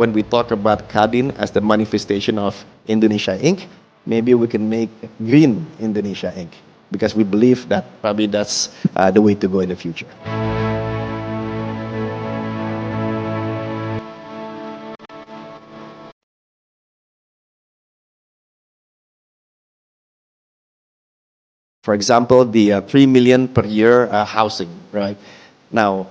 When we talk about Kadin as the manifestation of Indonesia Inc., maybe we can make Green Indonesia Inc. Because we believe that probably that's the way to go in the future. For example, the 3 million per year housing, right? Now,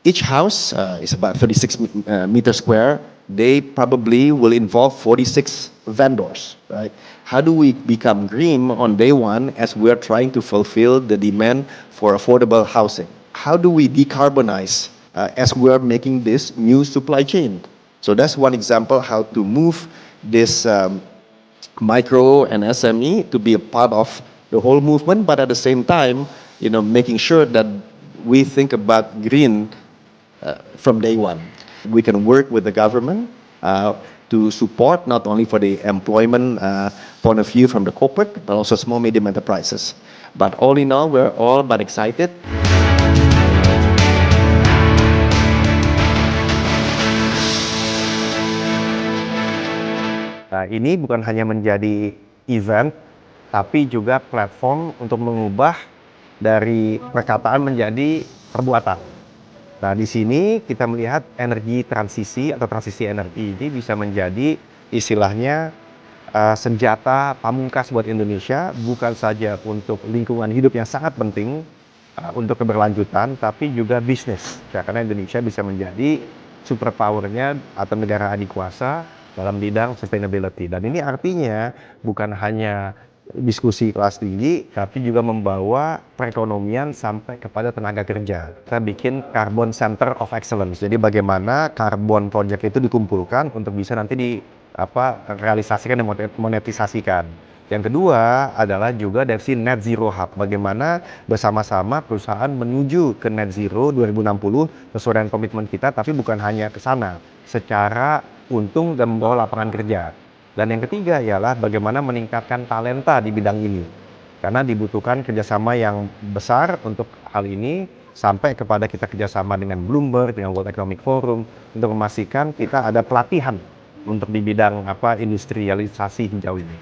each house is about 36 meters square. They probably will involve 46 vendors, right? How do we become green on day one as we're trying to fulfill the demand for affordable housing? How do we decarbonize as we're making this new supply chain? So that's one example how to move this micro and SME to be a part of the whole movement, but at the same time, making sure that we think about green from day one. We can work with the government to support not only for the employment point of view from the corporate, but also small medium enterprises. But all in all, we're all but excited. Nah, ini bukan hanya menjadi event, tapi juga platform untuk mengubah dari perkataan menjadi perbuatan. Nah, di sini kita melihat energi transisi atau transisi energi ini bisa menjadi istilahnya senjata pamungkas buat Indonesia, bukan saja untuk lingkungan hidup yang sangat penting untuk keberlanjutan, tapi juga bisnis. Ya, karena Indonesia bisa menjadi superpower-nya atau negara adikuasa dalam bidang sustainability. Dan ini artinya bukan hanya diskusi kelas tinggi, tapi juga membawa perekonomian sampai kepada tenaga kerja. Kita bikin Carbon Center of Excellence. Jadi bagaimana carbon project itu dikumpulkan untuk bisa nanti realisasikan dan monetisasikan. Yang kedua adalah juga dari Net Zero Hub. Bagaimana bersama-sama perusahaan menuju ke Net Zero 2060 sesuai dengan komitmen kita, tapi bukan hanya ke sana secara untung dan membawa lapangan kerja. Dan yang ketiga ialah bagaimana meningkatkan talenta di bidang ini. Karena dibutuhkan kerjasama yang besar untuk hal ini, sampai kepada kita kerjasama dengan Bloomberg, dengan World Economic Forum, untuk memastikan kita ada pelatihan untuk di bidang industrialisasi hijau ini.